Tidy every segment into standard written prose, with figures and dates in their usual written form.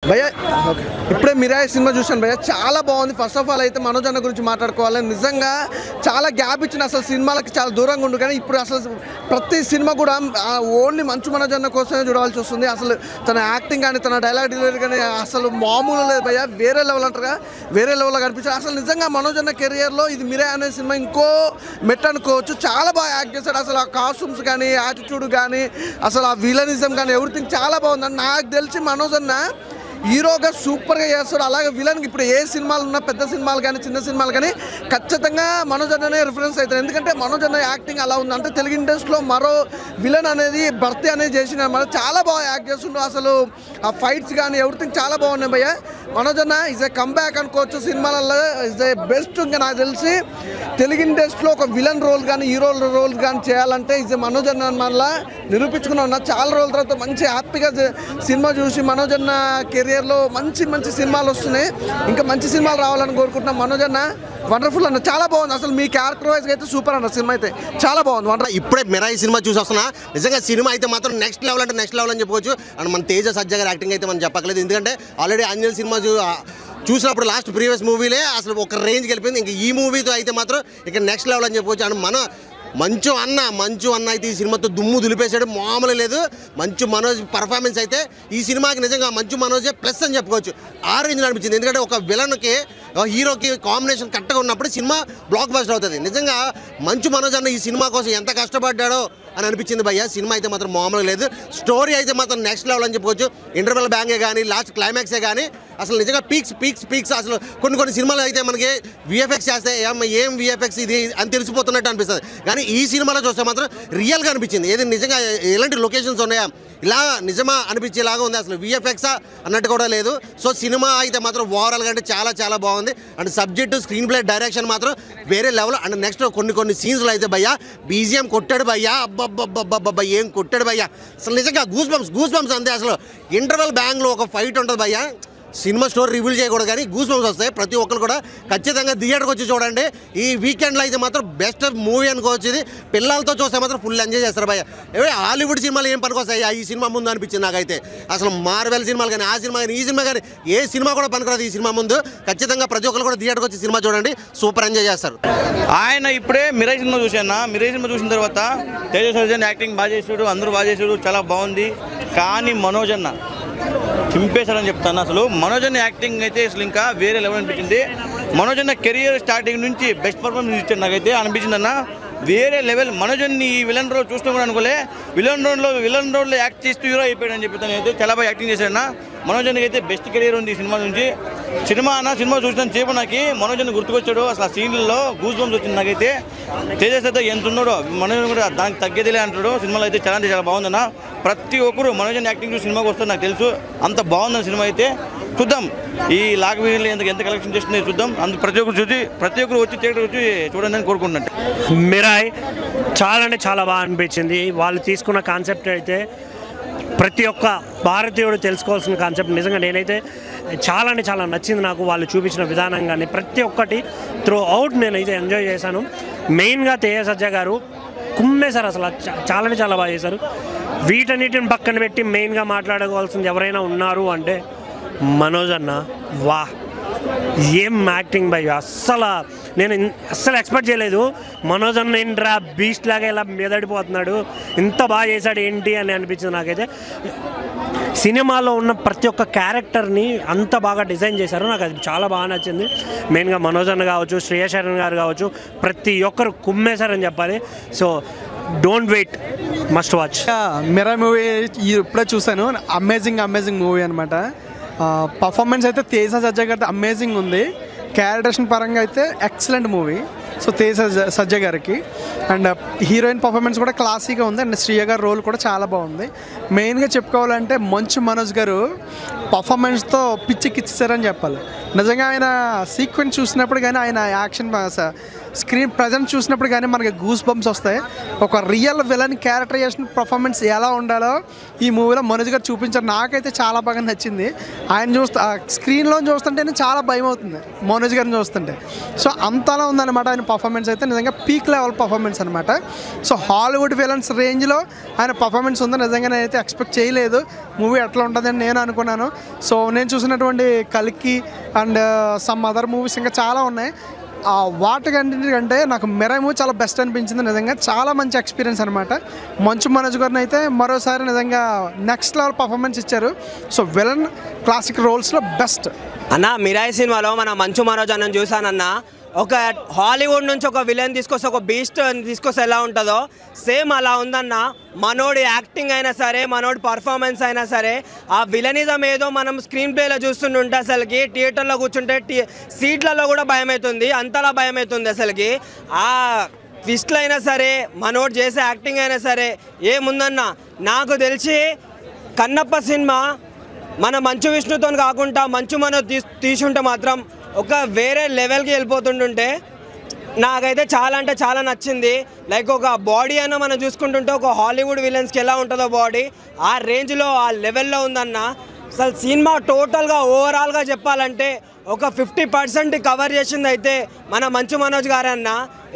భయ్యా ఓకే ఇప్పుడే మిరాయి సినిమా చూశాను భయ్యా, చాలా బాగుంది. ఫస్ట్ ఆఫ్ ఆల్ అయితే మనోజ్ అన్న గురించి మాట్లాడుకోవాలి. నిజంగా చాలా గ్యాప్ ఇచ్చిన అసలు సినిమాలకి చాలా దూరంగా ఉండు, కానీ ఇప్పుడు అసలు ప్రతి సినిమా కూడా ఓన్లీ మంచు మనోజ్ అన్న కోసమే చూడాల్సి వస్తుంది. అసలు తన యాక్టింగ్ కానీ తన డైలాగ్ డెలివరీ కానీ అసలు మామూలు లేదు భయ్యా, వేరే లెవెల్ అంటారుగా వేరే లెవెల్లో కనిపించారు. అసలు నిజంగా మనోజ్ అన్న కెరియర్లో ఇది మిరాయి అనే సినిమా ఇంకో మెట్ అనుకోవచ్చు. చాలా బాగా యాక్ట్ చేశాడు. అసలు ఆ కాస్ట్యూమ్స్ కానీ యాటిట్యూడ్ కానీ అసలు ఆ విలనిజం కానీ ఎవ్రీథింగ్ చాలా బాగుంది. నాకు తెలిసి మనోజ్ అన్న హీరోగా సూపర్గా చేస్తాడు. అలాగే విలన్కి ఇప్పుడు ఏ సినిమాలు ఉన్నా పెద్ద సినిమాలు కానీ చిన్న సినిమాలు కానీ ఖచ్చితంగా మనోజ్ అన్ననే రిఫరెన్స్ అవుతారు. ఎందుకంటే మనోజ్ అన్న యాక్టింగ్ అలా ఉంది. అంటే తెలుగు ఇండస్ట్రీలో మరో విలన్ అనేది భర్తీ అనేది చేసిన మన చాలా బాగా యాక్ట్ చేస్తుండ్రు. అసలు ఆ ఫైట్స్ కానీ ఎవ్రీథింగ్ చాలా బాగున్నాయి భయ్య. మనోజ్ అన్న ఈజ్ ఏ కంబ్యాక్ అనుకోవచ్చు సినిమాలలో, ఈజ్ ఏ బెస్ట్. ఇంకా నాకు తెలిసి తెలుగు ఇండస్ట్రీలో ఒక విలన్ రోల్ కానీ హీరో రోల్ కానీ చేయాలంటే ఈజ్ మనోజ్ అన్న మళ్ళీ నిరూపించుకున్నా ఉన్నా. చాలా రోజుల తర్వాత మంచి హ్యాపీగా సినిమా చూసి మనోజ్ అన్న కెరియర్లో మంచి మంచి సినిమాలు వస్తున్నాయి. ఇంకా మంచి సినిమాలు రావాలని కోరుకుంటున్నాం. మనోజ్ అన్న వండర్ఫుల్ అన్న, చాలా బాగుంది. అసలు మీ క్యారెక్టర్ వైజ్గా అయితే సూపర్ అన్న, సినిమా అయితే చాలా బాగుంది. ఇప్పుడే మిరాయి సినిమా చూసి వస్తున్నా. నిజంగా సినిమా అయితే మాత్రం నెక్స్ట్ లెవెల్ అంటే నెక్స్ట్ లెవెల్ అని చెప్పవచ్చు. అండ్ మన తేజ సజ్జా గారి యాక్టింగ్ అయితే మనం చెప్పలేదు. ఎందుకంటే ఆల్రెడీ ఆంజనేయులు సినిమా చూసినప్పుడు లాస్ట్ ప్రీవియస్ మూవీలే అసలు ఒక రేంజ్కి వెళ్ళిపోయింది. ఇంకా ఈ మూవీతో అయితే మాత్రం ఇక నెక్స్ట్ లెవెల్ అని చెప్పవచ్చు. అండ్ మన మంచు అన్న అయితే ఈ సినిమాతో దుమ్ము దులిపేశాడు, మామూలు లేదు. మంచు మనోజ్ పర్ఫార్మెన్స్ అయితే ఈ సినిమాకి నిజంగా మంచు మనోజే ప్లస్ అని చెప్పుకోవచ్చు. ఆ రేంజ్లో అనిపించింది. ఎందుకంటే ఒక విలన్కి హీరోకి కాంబినేషన్ కరెక్ట్గా ఉన్నప్పుడు సినిమా బ్లాక్ బస్టర్ అవుతుంది. నిజంగా మంచు మనోజ్ అన్న ఈ సినిమా కోసం ఎంత కష్టపడ్డాడో అని అనిపించింది భయ్య. సినిమా అయితే మాత్రం మామూలుగా లేదు. స్టోరీ అయితే మాత్రం నెక్స్ట్ లెవెల్ అని చెప్పుకోవచ్చు. ఇంటర్వెల్ బ్యాంగే కానీ లాస్ట్ క్లైమాక్సే కానీ అసలు నిజంగా పీక్స్ అసలు కొన్ని సినిమాలు అయితే మనకి విఎఫ్ఎక్స్ చేస్తే ఏం విఎఫ్ఎక్స్ ఇది అని తెలిసిపోతున్నట్టు అనిపిస్తుంది. కానీ ఈ సినిమాలో చూస్తే మాత్రం రియల్గా అనిపించింది. ఏది నిజంగా ఎలాంటి లొకేషన్స్ ఉన్నాయా ఇలా నిజమా అనిపించేలాగా ఉంది. అసలు విఎఫ్ఎక్స్ అన్నట్టు కూడా లేదు. సో సినిమా అయితే మాత్రం ఓవరాల్గా అంటే చాలా బాగుంది. And subject screen play direction మాత్రం వేరే లెవెల్. అండ్ నెక్స్ట్ కొన్ని సీన్స్లో అయితే భయ్యా బీజిఎం కొట్టాడు భయ్యా, అబ్బబ్బబ్బబ్బబ్బ ఏం కొట్టాడు భయ్యా. అసలు నిజంగా గూస్ బంప్స్ అంతే. అసలు ఇంటర్వెల్ బ్యాంగ్లో ఒక ఫైట్ ఉంటుంది భయ్యా. సినిమా స్టోరీ రివీల్ చేయకూడదు కానీ గూస్ బంప్స్ వస్తాయి. ప్రతి ఒక్కరు కూడా ఖచ్చితంగా థియేటర్కి వచ్చి చూడండి. ఈ వీకెండ్లో అయితే మాత్రం బెస్ట్ మూవీ అనుకోవచ్చు. ఇది పిల్లలతో చూస్తే మాత్రం ఫుల్ ఎంజాయ్ చేస్తారు భయ్య. హాలీవుడ్ సినిమాలు ఏం పనికొస్తాయి ఈ సినిమా ముందు అనిపించింది నాకైతే. అసలు మార్వెల్ సినిమాలు కానీ ఆ సినిమా కానీ ఈ సినిమా కానీ ఏ సినిమా కూడా పనికిరాదు ఈ సినిమా ముందు. ఖచ్చితంగా ప్రతి ఒక్కరు కూడా థియేటర్కి వచ్చి సినిమా చూడండి, సూపర్ ఎంజాయ్ చేస్తారు. ఆయన ఇప్పుడే మిరాయి సినిమా చూసాను. మిరాయి సినిమా చూసిన తర్వాత తేజ సర్జన్ యాక్టింగ్ బాగా చేసాడు, అందరూ బాగా చేసాడు, చాలా బాగుంది. కానీ మనోజ్ అన్న చింపేశారని చెప్తాను. అసలు మనోజ్ అన్న యాక్టింగ్ అయితే అసలు ఇంకా వేరే లెవెల్ అనిపించింది. మనోజ్ అన్న కెరియర్ స్టార్టింగ్ నుంచి బెస్ట్ పర్ఫార్మెన్స్ ఇచ్చాడు నాకైతే అనిపించింది అన్న. వేరే లెవెల్. మనోజ్ అన్ని ఈ విలన్ రోల్ చూస్తూ కూడా అనుకోలే. విలన్ రోడ్లో యాక్ట్ చేస్తూ హీరో అయిపోయాడు అని చెప్పి అయితే చాలా బాగా యాక్టింగ్ చేశాడన్న. మనోజ్ అన్నకి అయితే బెస్ట్ కెరియర్ ఉంది ఈ సినిమా నుంచి. సినిమా చూసిన సేపు నాకు మనోజ్ అన్న గుర్తుకొచ్చాడు. అసలు ఆ సీన్లలో గూస్ బంప్స్ వచ్చింది నాకైతే. తేజస్ అయితే ఎంత ఉన్నాడో మనోజ్ కూడా దానికి తగ్గేదిలే అంటాడు. సినిమాలో అయితే చాలా బాగుందన్న. ప్రతి ఒక్కరు మనోజ్ అన్న యాక్టింగ్ చూసి సినిమాకి వస్తారు నాకు తెలుసు. అంత బాగుందన్న సినిమా అయితే. చూద్దాం ఈ లాక్ వీళ్ళు ఎంత కలెక్షన్ చేస్తుంది చూద్దాం. అంత ప్రతి ఒక్కరు వచ్చి థియేటర్ వచ్చి చూడండి అని కోరుకుంటున్నాను. మిరాయి చాలా బాగా అనిపించింది. వాళ్ళు తీసుకున్న కాన్సెప్ట్ అయితే ప్రతి ఒక్క భారతీయుడు తెలుసుకోవాల్సిన కాన్సెప్ట్. నిజంగా నేనైతే చాలా నచ్చింది నాకు. వాళ్ళు చూపించిన విధానం కానీ ప్రతి ఒక్కటి త్రూ అవుట్ నేనైతే ఎంజాయ్ చేశాను. మెయిన్గా తేజ సజ్జా గారు కుమ్మేశారు. అసలు చాలా బాగా చేశారు. వీటన్నిటిని పక్కన పెట్టి మెయిన్గా మాట్లాడుకోవాల్సింది ఎవరైనా ఉన్నారు అంటే మనోజ్ అన్న. వా ఏం యాక్టింగ్ భయ్. నేను అస్సలు ఎక్స్పెక్ట్ చేయలేదు. మనోజ్ అన్న ఏంట్రా బీస్ట్ లాగా ఇలా మెదడిపోతున్నాడు, ఇంత బాగా చేశాడు ఏంటి అని అనిపించింది నాకైతే. సినిమాలో ఉన్న ప్రతి ఒక్క క్యారెక్టర్ని అంత బాగా డిజైన్ చేశారు. నాకు అది చాలా బాగా నచ్చింది. మెయిన్గా మనోజ్ అన్న కావచ్చు, శ్రేయా శరణ్ గారు కావచ్చు, ప్రతి ఒక్కరు కుమ్మేశారని చెప్పాలి. So don't wait, must watch. Mirai movie ఇప్పుడే చూశాను. అమేజింగ్ మూవీ అనమాట. పర్ఫార్మెన్స్ అయితే తేజ సజ్జా గారి అమేజింగ్ ఉంది. క్యారెక్టరేషన్ పరంగా అయితే ఎక్సలెంట్ మూవీ. సో తేజ సజ్జా గారికి అండ్ హీరోయిన్ పర్ఫార్మెన్స్ కూడా క్లాసీగా ఉంది. అండ్ శ్రీయ గారి రోల్ కూడా చాలా బాగుంది. మెయిన్గా చెప్పుకోవాలంటే మంచు మనోజ్ గారు పర్ఫార్మెన్స్తో పిచ్చికిచ్చారని చెప్పాలి. నిజంగా ఆయన సీక్వెన్స్ చూసినప్పుడు కానీ ఆయన యాక్షన్ స్క్రీన్ ప్రజెంట్ చూసినప్పుడు కానీ మనకి గూస్ బంప్స్ వస్తాయి. ఒక రియల్ విలన్ క్యారెక్టరైజేషన్ పర్ఫార్మెన్స్ ఎలా ఉండాలో ఈ మూవీలో మనోజ్ గారు చూపించారు. నాకైతే చాలా బాగా నచ్చింది. ఆయన స్క్రీన్లో చూస్తుంటేనే చాలా భయం అవుతుంది మనోజ్ గారిని చూస్తుంటే. సో అంతలా ఉందన్నమాట ఆయన పర్ఫార్మెన్స్ అయితే, నిజంగా పీక్ లెవెల్ పర్ఫార్మెన్స్ అనమాట. సో హాలీవుడ్ విలన్స్ రేంజ్లో ఆయన పర్ఫార్మెన్స్ ఉంది. నిజంగా నేనైతే ఎక్స్పెక్ట్ చేయలేదు మూవీ ఎట్లా ఉంటుందని నేను అనుకున్నాను. సో నేను చూసినటువంటి కల్కి అండ్ సమ్ అదర్ మూవీస్ ఇంకా చాలా ఉన్నాయి. వాటికంటే నాకు మిరాయి మూవీ చాలా బెస్ట్ అనిపించింది. నిజంగా చాలా మంచి ఎక్స్పీరియన్స్ అనమాట. మంచు మనోజ్ గారిని అయితే మరోసారి నిజంగా నెక్స్ట్ లెవెల్ పర్ఫార్మెన్స్ ఇచ్చారు. సో విలన్ క్లాసిక్ రోల్స్లో బెస్ట్. అన్న మిరాయి సినిమాలో మన మంచు మనోజ్ అన్న చూసానన్న, ఒక హాలీవుడ్ నుంచి ఒక విలన్ తీసుకొస్తే, ఒక బీస్ట్ తీసుకొస్తే ఎలా ఉంటుందో సేమ్ అలా ఉందన్న. మనోడి యాక్టింగ్ అయినా సరే, మనోడి పర్ఫార్మెన్స్ అయినా సరే, ఆ విలనిజం ఏదో మనం స్క్రీన్ ప్లేలో చూస్తుంటే అసలుకి థియేటర్లో కూర్చుంటే సీట్లలో కూడా భయం అవుతుంది, అంతలా భయం అవుతుంది అసలుకి. ఆ ట్విస్ట్లు అయినా సరే, మనోడు చేసే యాక్టింగ్ అయినా సరే ఏముందన్న. నాకు తెలిసి కన్నప్ప సినిమా మన మంచు విష్ణుతో కాకుండా మంచు మనోజ్ తీసుంటే మాత్రం ఒక వేరే లెవెల్కి వెళ్ళిపోతుంటుంటే నాకైతే చాలా అంటే చాలా నచ్చింది. లైక్ ఒక బాడీ అన్న మనం చూసుకుంటుంటే ఒక హాలీవుడ్ విలన్స్కి ఎలా ఉంటుందో బాడీ, ఆ రేంజ్లో ఆ లెవెల్లో ఉందన్న. అసలు సినిమా టోటల్గా ఓవరాల్గా చెప్పాలంటే ఒక 50% కవర్ చేసింది అయితే మన మంచు మనోజ్ గారన్న.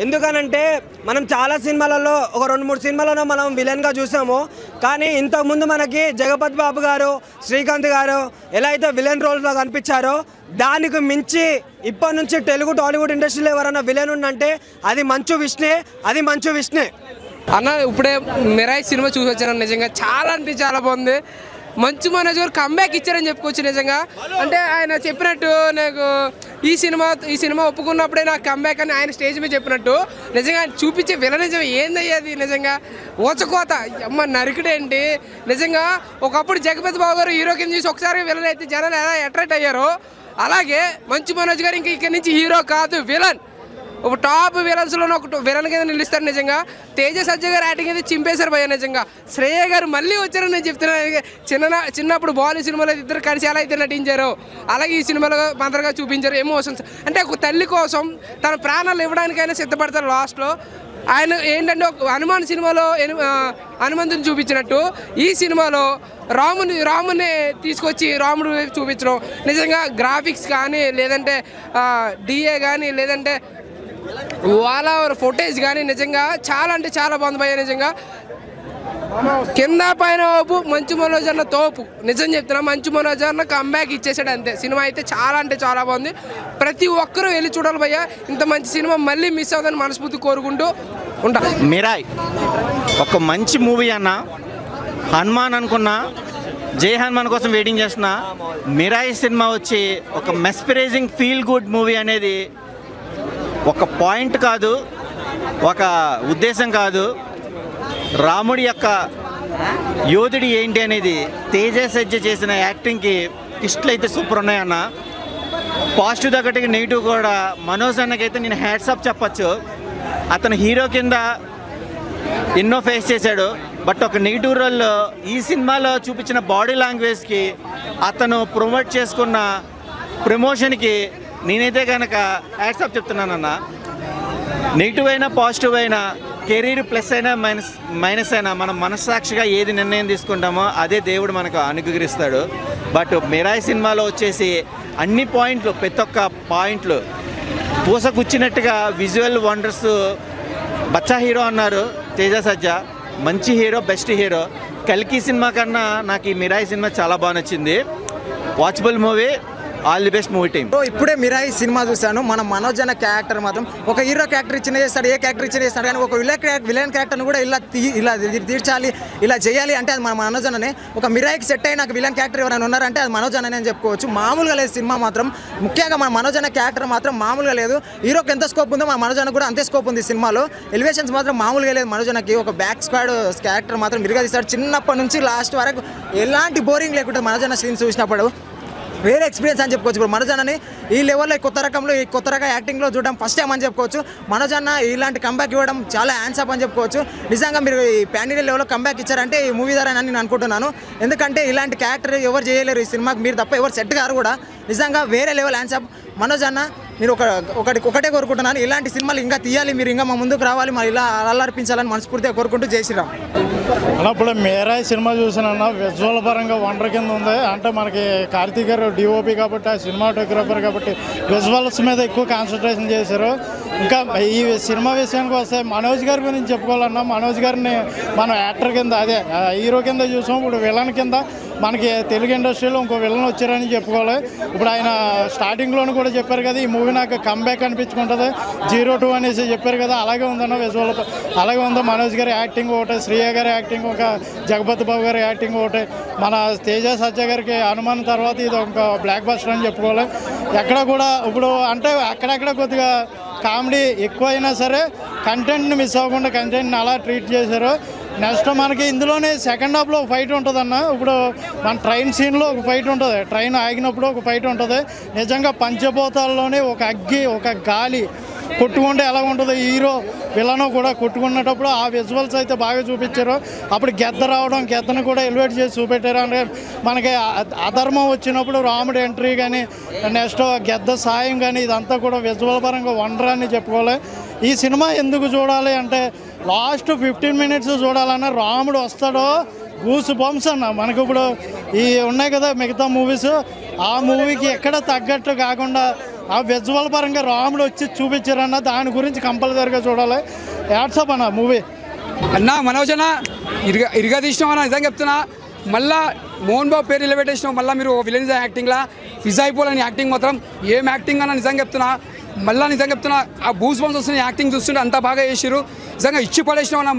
ఎందుకనంటే మనం చాలా సినిమాలలో, ఒక 2-3 సినిమాలలో మనం విలన్గా చూసాము. కానీ ఇంతకుముందు మనకి జగపతి బాబు గారు, శ్రీకాంత్ గారు ఎలా అయితే విలన్ రోల్లో కనిపించారో దానికి మించి ఇప్పటి నుంచి తెలుగు టాలీవుడ్ ఇండస్ట్రీలో ఎవరైనా విలన్ ఉందంటే అది మంచు విష్ణే, అది మంచు విష్ణే అన్న. ఇప్పుడే మిరాయి సినిమా చూసి వచ్చాను. నిజంగా చాలా అంటే చాలా బాగుంది. మంచు మనోజ్ గారు కంబ్యాక్ ఇచ్చారని చెప్పుకోవచ్చు. నిజంగా అంటే ఆయన చెప్పినట్టు నాకు ఈ సినిమా ఒప్పుకున్నప్పుడే నాకు కంబ్యాక్ అని ఆయన స్టేజ్ మీద చెప్పినట్టు నిజంగా ఆయన చూపించే విలనిజం ఏందయ్యేది. నిజంగా ఓచకోత అమ్మ నరికిడేంటి. నిజంగా ఒకప్పుడు జగపతి బాబు గారు హీరో కింద చూసి ఒకసారి విలన్ అయితే జనాలు ఎలా అట్రాక్ట్ అయ్యారో, అలాగే మంచు మనోజ్ గారు ఇంకా ఇక్కడి నుంచి హీరో కాదు విలన్, ఒక టాప్ విలన్స్లోనే ఒక విలన్ కింద నిలుస్తారు. నిజంగా తేజ సజ్జ గారు యాక్టింగ్ అయితే చింపేశారు భయ్య. నిజంగా శ్రేయ గారు మళ్ళీ వచ్చారని నేను చెప్తున్నాను. చిన్నప్పుడు బాలీ సినిమాలో ఇద్దరు కలిసి ఎలా అయితే నటించారో అలాగే ఈ సినిమాలో మంత్రగా చూపించారు. ఎమోషన్స్ అంటే ఒక తల్లి కోసం తన ప్రాణాలు ఇవ్వడానికైనా సిద్ధపడతారు లాస్ట్లో. ఆయన ఏంటంటే ఒక హనుమాన్ సినిమాలో హనుమంతుని చూపించినట్టు ఈ సినిమాలో రాముని తీసుకొచ్చి రాముడు చూపించడం. నిజంగా గ్రాఫిక్స్ కానీ, లేదంటే డిఏ కానీ, లేదంటే వాళ్ళ ఫుటేజ్ కానీ నిజంగా చాలా అంటే చాలా బాగుంది భయ్య. నిజంగా కింద పైన ఓపు మంచు మనోజ్ అన్న తోపు. నిజం చెప్తున్నా, మంచు మనోజ్ అన్న కంబ్యాక్ ఇచ్చేసాడు అంతే. సినిమా అయితే చాలా అంటే చాలా బాగుంది. ప్రతి ఒక్కరూ వెళ్ళి చూడాలి భయ్య. ఇంత మంచి సినిమా మళ్ళీ మిస్ అవుతుందని మనస్ఫూర్తి కోరుకుంటూ ఉంటా. మిరాయ్ ఒక మంచి మూవీ అన్న. హనుమాన్ అనుకున్నా, జై హనుమాన్ కోసం వెయిటింగ్ చేస్తున్నా. మిరాయ్ సినిమా వచ్చి ఒక మెస్పరైజింగ్ ఫీల్ గుడ్ మూవీ అనేది ఒక పాయింట్ కాదు, ఒక ఉద్దేశం కాదు. రాముడి యొక్క యోధుడి ఏంటి అనేది తేజ సజ్జ చేసిన యాక్టింగ్కి ఇష్టలు అయితే సూపర్ ఉన్నాయన్న. పాజిటివ్ తగ్గట్టుగా నెగిటివ్ కూడా. మనోజ్ అన్నకైతే నేను హ్యాట్సాప్ చెప్పచ్చు. అతను హీరో కింద ఎన్నో ఫేస్ చేశాడు. బట్ ఒక నెగిటివ్ రోల్లో ఈ సినిమాలో చూపించిన బాడీ లాంగ్వేజ్కి, అతను ప్రమోట్ చేసుకున్న ప్రమోషన్కి నేనైతే కనుక హ్యాట్సాప్ చెప్తున్నానన్న. నెగిటివ్ అయినా పాజిటివ్ అయినా, కెరీర్ ప్లస్ అయినా మైనస్ అయినా, మనం మనస్సాక్షిగా ఏది నిర్ణయం తీసుకుంటామో అదే దేవుడు మనకు అనుగ్రహిస్తాడు. బట్ మిరాయి సినిమాలో వచ్చేసి అన్ని పాయింట్లు, ప్రతి ఒక్క పాయింట్లు పూసకుచ్చినట్టుగా విజువల్ వండర్స్. బచ్చా హీరో అన్నారు తేజ సజ్జ, మంచి హీరో, బెస్ట్ హీరో. కల్కి సినిమా కన్నా నాకు ఈ మిరాయి సినిమా చాలా బాగా నచ్చింది. Watchable movie. All the best movie team. ఇప్పుడే మిరాయి సినిమా చూశాను. మన మనోజ్ అన్న క్యారెక్టర్ మాత్రం ఒక హీరో క్యారెక్టర్ ఇచ్చిన చేస్తాడు, ఏ క్యారెక్టర్ ఇచ్చిన చేస్తాడు. కానీ ఒక విలన్ క్యారెక్టర్ని కూడా ఇలా తీర్చాలి, ఇలా చేయాలి అంటే అది మన మనోజ్ అన్ననే. ఒక మిరాయికి సెట్ అయిన విలన్ క్యారెక్టర్ ఎవరైనా ఉన్నారంటే అది మనోజ్ అన్ననే అని చెప్పుకోవచ్చు. మామూలుగా లేదు సినిమా మాత్రం. ముఖ్యంగా మన మనోజ్ అన్న క్యారెక్టర్ మాత్రం మామూలుగా లేదు. హీరోకి ఎంత స్కోప్ ఉందో మన మనోజ్ అన్న కూడా అంతే స్కోప్ ఉంది సినిమాలో. ఎలివేషన్స్ మాత్రం మామూలుగా లేదు మనోజ్ అన్నకి. ఒక బ్యాక్ స్క్వాడ్ క్యారెక్టర్ మాత్రం మిరుగా తీస్తాడు. చిన్నప్పటి నుంచి లాస్ట్ వరకు ఎలాంటి బోరింగ్ లేకుండా మనోజ్ అన్న సీన్స్ చూసినప్పుడు వేరే ఎక్స్పీరియన్స్ అని చెప్పుకోవచ్చు. ఇప్పుడు మనోజ్ అన్నని ఈ లెవెల్లో ఈ కొత్త రకం యాక్టింగ్లో చూడడం ఫస్ట్ టైం అని చెప్పుకోవచ్చు. మనోజ్ అన్న ఇలాంటి కంబ్యాక్ ఇవ్వడం చాలా హ్యాండ్సప్ అని చెప్పుకోవచ్చు. నిజంగా మీరు ఈ పాన్ ఇండియా లెవెల్లో కంబ్యాక్ ఇచ్చారంటే ఈ మూవీ ద్వారా నేను అనుకుంటున్నాను. ఎందుకంటే ఇలాంటి క్యారెక్టర్ ఎవరు చేయలేరు ఈ సినిమాకి, మీరు తప్ప ఎవరు సెట్ గారు కూడా. నిజంగా వేరే లెవెల్ హ్యాండ్సప్. మనోజ్ అన్న మీరు ఒకటే కోరుకుంటున్నాను, ఇలాంటి సినిమాలు ఇంకా తీయాలి, మీరు ఇంకా మా ముందుకు రావాలి, మరి ఇలా అల్లార్పించాలని మనస్ఫూర్తిగా కోరుకుంటూ జై శ్రీరామ్. అలా ఇప్పుడు మేరాయ్ సినిమా చూసానన్న విజువల్ పరంగా వండర్ కింద ఉంది. అంటే మనకి కార్తీక్ గారు డిఓపి కాబట్టి, ఆ సినిమాటోగ్రాఫర్ కాబట్టి విజువల్స్ మీద ఎక్కువ కాన్సన్ట్రేషన్ చేశారు. ఇంకా ఈ సినిమా విషయానికి వస్తే మనోజ్ గారి గురించి చెప్పుకోవాలన్నా, మనోజ్ గారిని మనం యాక్టర్ కింద అదే హీరో కింద చూసాం. ఇప్పుడు విలన్ కింద మనకి తెలుగు ఇండస్ట్రీలో ఇంకో విలన్ వచ్చారని చెప్పుకోవాలి. ఇప్పుడు ఆయన స్టార్టింగ్లోనూ కూడా చెప్పారు కదా, ఈ మూవీ నాకు కంబ్యాక్ అనిపించుకుంటుంది 02 అనేసి చెప్పారు కదా, అలాగే ఉందన్న విజువల్ అలాగే ఉందో. మనోజ్ గారి యాక్టింగ్ ఒకటే, శ్రీయ గారి యాక్టింగ్ ఒక, జగపతి బాబు గారి యాక్టింగ్ ఒకటే, మన తేజ సజ్జ గారికి హనుమాన్ తర్వాత ఇది ఒక బ్లాక్ బస్టర్ అని చెప్పుకోవాలి. ఎక్కడ కూడా ఇప్పుడు అంటే అక్కడక్కడ కొద్దిగా కామెడీ ఎక్కువైనా సరే కంటెంట్ని మిస్ అవ్వకుండా కంటెంట్ని అలా ట్రీట్ చేశారు. నెక్స్ట్ మనకి ఇందులోనే సెకండ్ హాఫ్లో ఒక ఫైట్ ఉంటుంది అన్న. ఇప్పుడు మన ట్రైన్ సీన్లో ఒక ఫైట్ ఉంటుంది, ట్రైన్ ఆగినప్పుడు ఒక ఫైట్ ఉంటుంది. నిజంగా పంచభూతాల్లోనే ఒక అగ్గి ఒక గాలి కొట్టుకుంటే ఎలా ఉంటుందో హీరో విలను కూడా కొట్టుకునేటప్పుడు ఆ విజువల్స్ అయితే బాగా చూపించారు. అప్పుడు గెద్ద రావడం, గెద్దను కూడా ఎలివేట్ చేసి చూపెట్టారు. అంటే మనకి అధర్మం వచ్చినప్పుడు రాముడు ఎంట్రీ కానీ నెక్స్ట్ గెద్ద సాయం కానీ ఇదంతా కూడా విజువల్ పరంగా వండర్ అని చెప్పుకోవాలి. ఈ సినిమా ఎందుకు చూడాలి అంటే లాస్ట్ 15 minutes చూడాలన్నా రాముడు వస్తాడో గూస్ బంప్స్ అన్న. మనకు ఇప్పుడు ఈ ఉన్నాయి కదా మిగతా మూవీస్, ఆ మూవీకి ఎక్కడ తగ్గట్టు కాకుండా ఆ విజువల్ పరంగా రాముడు వచ్చి చూపించారన్న, దాని గురించి కంపల్సరీగా చూడాలి. యాడ్సప్ అన్న మూవీ అన్న. మనోజ్ అన్న ఇరుగా తీసినాం అన్న, నిజంగా చెప్తున్నా. మళ్ళా మోహన్ బాబు పేరు నిలబెట్టేసినాం, మళ్ళీ మీరు విలన్స్ యాక్టింగ్లా ఫిజ్ అయిపోలేని యాక్టింగ్ మాత్రం ఏం యాక్టింగ్ అన్న నిజంగా చెప్తున్నా. మళ్ళీ నిజంగా చెప్తున్నా, ఆ బూస్ బంప్స్ వస్తున్న యాక్టింగ్ చూస్తుంటే అంత బాగా చేసిరు. నిజంగా ఇచ్చి పడేసినాం అన్న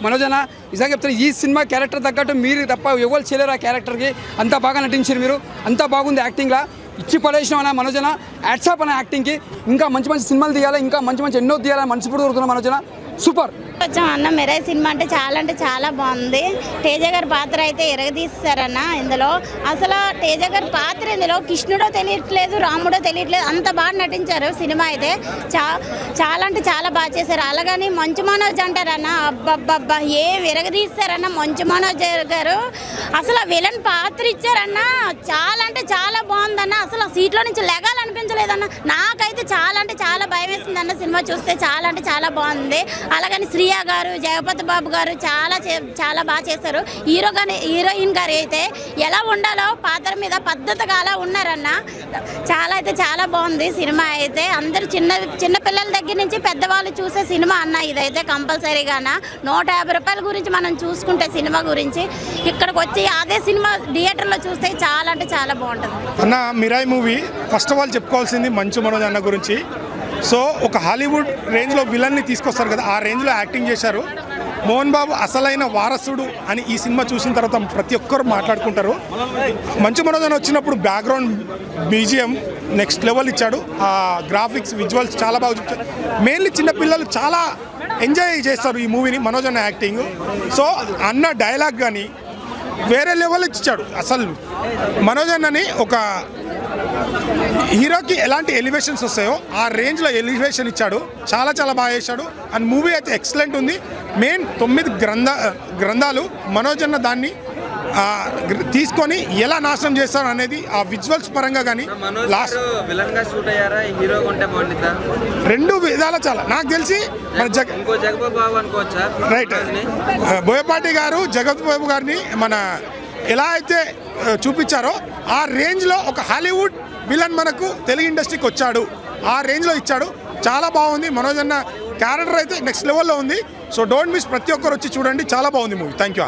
మనోజ్ అన్న. నిజంగా చెప్తున్నా, ఈ సినిమా క్యారెక్టర్ తగ్గట్టు మీరు తప్ప ఎవరు చేయలేరు. ఆ క్యారెక్టర్కి అంత బాగా నటించారు మీరు, అంత బాగుంది యాక్టింగ్లా. ఇచ్చి పడేసినాం అన్న మనోజ్ అన్న. యాడ్సాప్ అన్న యాక్టింగ్కి. ఇంకా మంచి మంచి సినిమాలు తీయాలి, ఇంకా మంచి మంచి ఎన్నో తీయాలని మనస్ఫూర్తిగా కోరుతున్నాం మనోజ్ అన్న. సూపర్ వచ్చాం అన్న. మిరాయ్ సినిమా అంటే చాలా బాగుంది. తేజ గారి పాత్ర అయితే ఎరగదీస్తారన్న ఇందులో. అసలు తేజ గారి పాత్ర ఇందులో కృష్ణుడో తెలియట్లేదు, రాముడో తెలియట్లేదు, అంత బాగా నటించారు. సినిమా అయితే చాలా అంటే చాలా బాగా చేశారు. అలాగని మంచు మనోజ్ అంటారన్న, అబ్బబ్బబ్బా ఏం ఎరగదీస్తారన్న మంచు మనోజ్ గారు. అసలు విలన్ పాత్ర ఇచ్చారన్న, చాలా అంటే చాలా బాగుందన్న. అసలు సీట్లో నుంచి లెగాలనిపించలేదన్న. నాకైతే చాలా అంటే చాలా భయం వేసింది అన్న సినిమా చూస్తే. చాలా అంటే చాలా బాగుంది. అలాగని శ్రీయ గారు, జగపతి బాబు గారు చాలా బాగా చేశారు. హీరోయిన్ గారు అయితే ఎలా ఉండాలో పాత్ర మీద పద్ధతిగా అలా ఉన్నారన్న. చాలా అయితే చాలా బాగుంది సినిమా అయితే. అందరూ చిన్న పిల్లల దగ్గర నుంచి పెద్దవాళ్ళు చూసే సినిమా అన్న ఇదైతే కంపల్సరీగానా. 150 రూపాయల గురించి మనం చూసుకుంటే సినిమా గురించి ఇక్కడికి వచ్చి అదే సినిమా థియేటర్లో చూస్తే చాలా అంటే చాలా బాగుంటుంది అన్న. Mirai movie first of all చెప్పుకోవాల్సింది మంచు మనోజ్ అన్న గురించి. సో ఒక హాలీవుడ్ రేంజ్లో విలన్ని తీసుకొస్తారు కదా, ఆ రేంజ్లో యాక్టింగ్ చేశారు. మోహన్ బాబు అసలైన వారసుడు అని ఈ సినిమా చూసిన తర్వాత ప్రతి ఒక్కరు మాట్లాడుకుంటారు. మంచు మనోజ్ అని వచ్చినప్పుడు బ్యాక్గ్రౌండ్ బీజిఎం నెక్స్ట్ లెవెల్ ఇచ్చాడు. ఆ గ్రాఫిక్స్ విజువల్స్ చాలా బాగా చూపించారు. మెయిన్లీ చిన్నపిల్లలు చాలా ఎంజాయ్ చేస్తారు ఈ మూవీని, మనోజ్ అన్న యాక్టింగ్. సో అన్న డైలాగ్ కానీ వేరే లెవెల్ ఇచ్చాడు. అసలు మనోజ్ అన్నని ఒక హీరోకి ఎలాంటి ఎలివేషన్స్ వస్తాయో ఆ రేంజ్లో ఎలివేషన్ ఇచ్చాడు. చాలా చాలా బాగా చేశాడు. అండ్ మూవీ అయితే ఎక్సలెంట్ ఉంది. మెయిన్ 9 గ్రంథాలు మనోజ్ అన్న దాన్ని తీసుకొని ఎలా నాశనం చేస్తారు అనేది ఆ విజువల్స్ పరంగా కానీ లాస్ట్ రెండు విధాల చాలా నాకు తెలిసి రైట్ బోయపాటి గారు జగత్ బాబు గారిని మన ఎలా అయితే చూపించారో ఆ రేంజ్లో ఒక హాలీవుడ్ విలన్ మనకు తెలుగు ఇండస్ట్రీకి వచ్చాడు. ఆ రేంజ్లో ఇచ్చాడు. చాలా బాగుంది. మనోజ్ అన్న క్యారెక్టర్ అయితే నెక్స్ట్ లెవెల్లో ఉంది. సో డోంట్ మిస్, ప్రతి ఒక్కరు వచ్చి చూడండి. చాలా బాగుంది మూవీ. Thank you.